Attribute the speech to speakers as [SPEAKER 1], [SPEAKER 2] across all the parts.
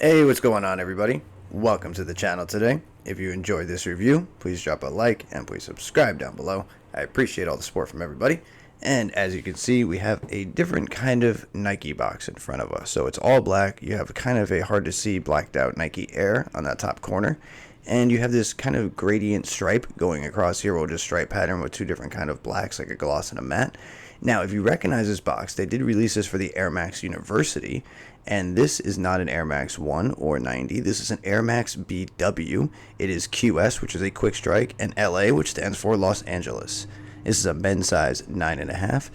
[SPEAKER 1] Hey, what's going on, everybody? Welcome to the channel today. If you enjoyed this review, please drop a like and please subscribe down below. I appreciate all the support from everybody. And as you can see, we have a different kind of Nike box in front of us. So it's all black. You have kind of a hard to see blacked out Nike Air on that top corner. And you have this kind of gradient stripe going across here, or just stripe pattern with two different kind of blacks, like a gloss and a matte. Now, if you recognize this box, they did release this for the Air Max University, and this is not an Air Max 1 or 90. This is an Air Max BW. It is QS, which is a quick strike, and LA, which stands for Los Angeles. This is a men's size 9.5.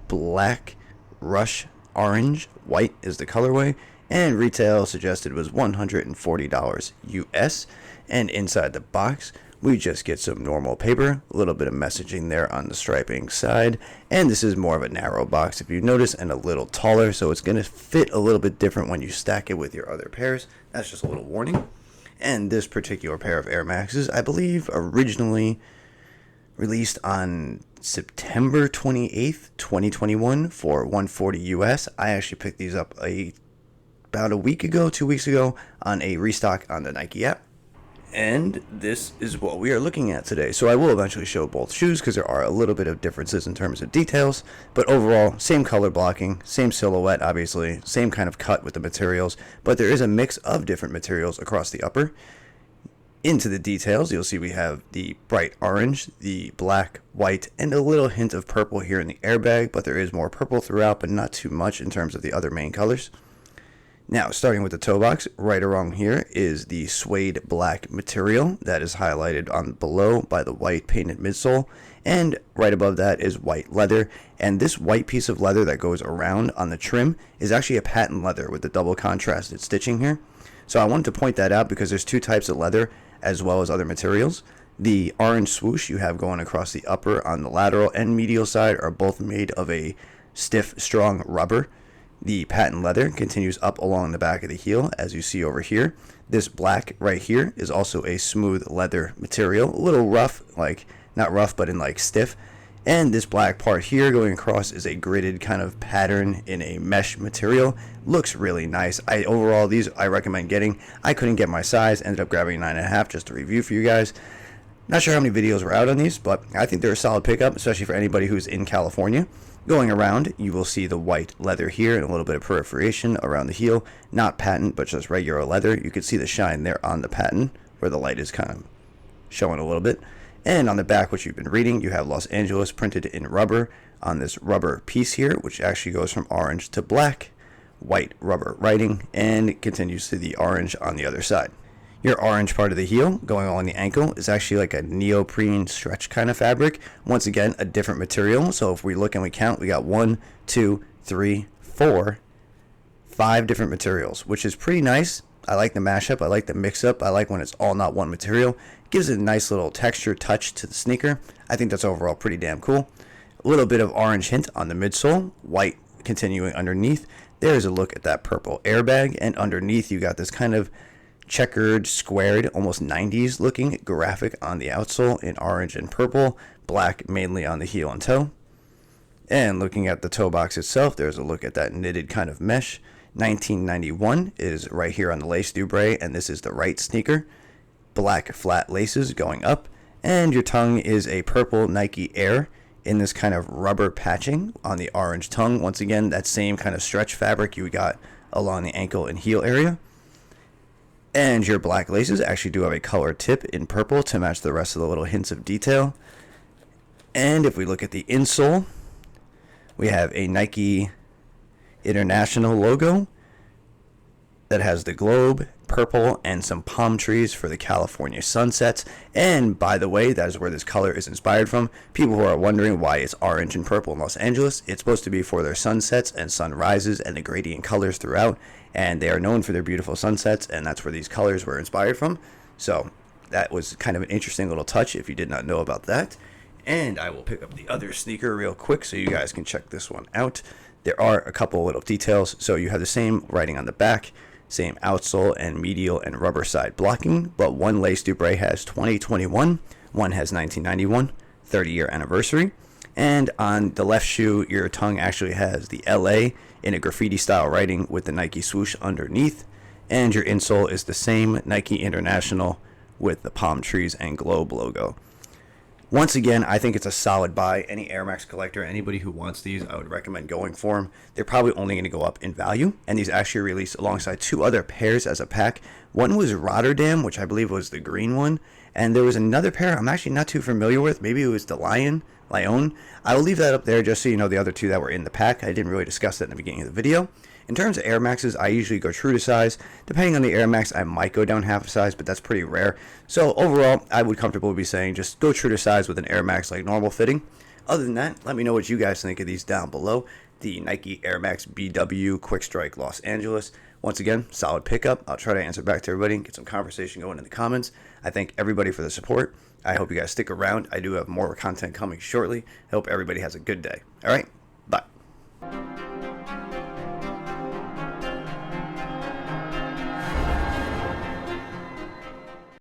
[SPEAKER 1] Black, rush, orange, white is the colorway, and retail suggested was $140 US. And inside the box, we just get some normal paper, a little bit of messaging there on the striping side, and this is more of a narrow box if you notice, and a little taller, so it's going to fit a little bit different when you stack it with your other pairs. That's just a little warning. And this particular pair of Air Maxes, I believe, originally released on September 28th, 2021 for $140 US. I actually picked these up about a week ago, 2 weeks ago, on a restock on the Nike app. And this is what we are looking at today. So I will eventually show both shoes because there are a little bit of differences in terms of details. But overall, same color blocking, same silhouette, obviously, same kind of cut with the materials. But there is a mix of different materials across the upper. Into the details, you'll see we have the bright orange, the black, white, and a little hint of purple here in the airbag. But there is more purple throughout, but not too much in terms of the other main colors. Now, starting with the toe box, right around here is the suede black material that is highlighted on below by the white painted midsole, and right above that is white leather. And this white piece of leather that goes around on the trim is actually a patent leather with the double contrasted stitching here. So I wanted to point that out because there's two types of leather as well as other materials. The orange swoosh you have going across the upper on the lateral and medial side are both made of a stiff, strong rubber. The patent leather continues up along the back of the heel, as you see over here. This black right here is also a smooth leather material, a little rough, like not rough, but in like stiff. And this black part here going across is a gridded kind of pattern in a mesh material. Looks really nice. Overall, these I recommend getting. I couldn't get my size, ended up grabbing 9.5 just to review for you guys. Not sure how many videos were out on these, but I think they're a solid pickup, especially for anybody who's in California. Going around, you will see the white leather here and a little bit of perforation around the heel. Not patent, but just regular leather. You can see the shine there on the patent, where the light is kind of showing a little bit. And on the back, which you've been reading, you have Los Angeles printed in rubber on this rubber piece here, which actually goes from orange to black. White rubber writing, and it continues to the orange on the other side. Your orange part of the heel going along the ankle is actually like a neoprene stretch kind of fabric. Once again, a different material. So if we look and we count, we got 1, 2, 3, 4, 5 different materials, which is pretty nice. I like the mashup. I like the mix-up. I like when it's all not one material. It gives it a nice little texture touch to the sneaker. I think that's overall pretty damn cool. A little bit of orange hint on the midsole, white continuing underneath. There's a look at that purple airbag, and underneath you got this kind of checkered, squared, almost 90s looking graphic on the outsole in orange and purple, black mainly on the heel and toe. And looking at the toe box itself, there's a look at that knitted kind of mesh. 1991 is right here on the lace dubray, and this is the right sneaker. Black flat laces going up, and your tongue is a purple Nike Air in this kind of rubber patching on the orange tongue. Once again, that same kind of stretch fabric you got along the ankle and heel area. And your black laces actually do have a color tip in purple to match the rest of the little hints of detail. And if we look at the insole, we have a Nike International logo that has the globe, purple, and some palm trees for the California sunsets. And by the way, that is where this color is inspired from. People who are wondering why it's orange and purple in Los Angeles, it's supposed to be for their sunsets and sunrises and the gradient colors throughout. And they are known for their beautiful sunsets, and that's where these colors were inspired from. So that was kind of an interesting little touch if you did not know about that. And I will pick up the other sneaker real quick so you guys can check this one out. There are a couple little details. So you have the same writing on the back, same outsole and medial and rubber side blocking, but one lace dubray has 2021, one has 1991, 30-year anniversary. And on the left shoe, your tongue actually has the LA in a graffiti style writing with the Nike swoosh underneath. and your insole is the same Nike International with the palm trees and globe logo. Once again, I think it's a solid buy. Any Air Max collector, anybody who wants these, I would recommend going for them. They're probably only going to go up in value, and these actually released alongside two other pairs as a pack. One was Rotterdam, which I believe was the green one, and there was another pair I'm actually not too familiar with. Maybe it was the Lion. I will leave that up there just so you know the other two that were in the pack. I didn't really discuss that in the beginning of the video. In terms of Air Maxes, I usually go true to size. Depending on the Air Max, I might go down half a size, but that's pretty rare. So overall, I would comfortably be saying just go true to size with an Air Max like normal fitting. Other than that, let me know what you guys think of these down below. The Nike Air Max BW Quick Strike Los Angeles. Once again, solid pickup. I'll try to answer back to everybody and get some conversation going in the comments. I thank everybody for the support. I hope you guys stick around. I do have more content coming shortly. I hope everybody has a good day. All right.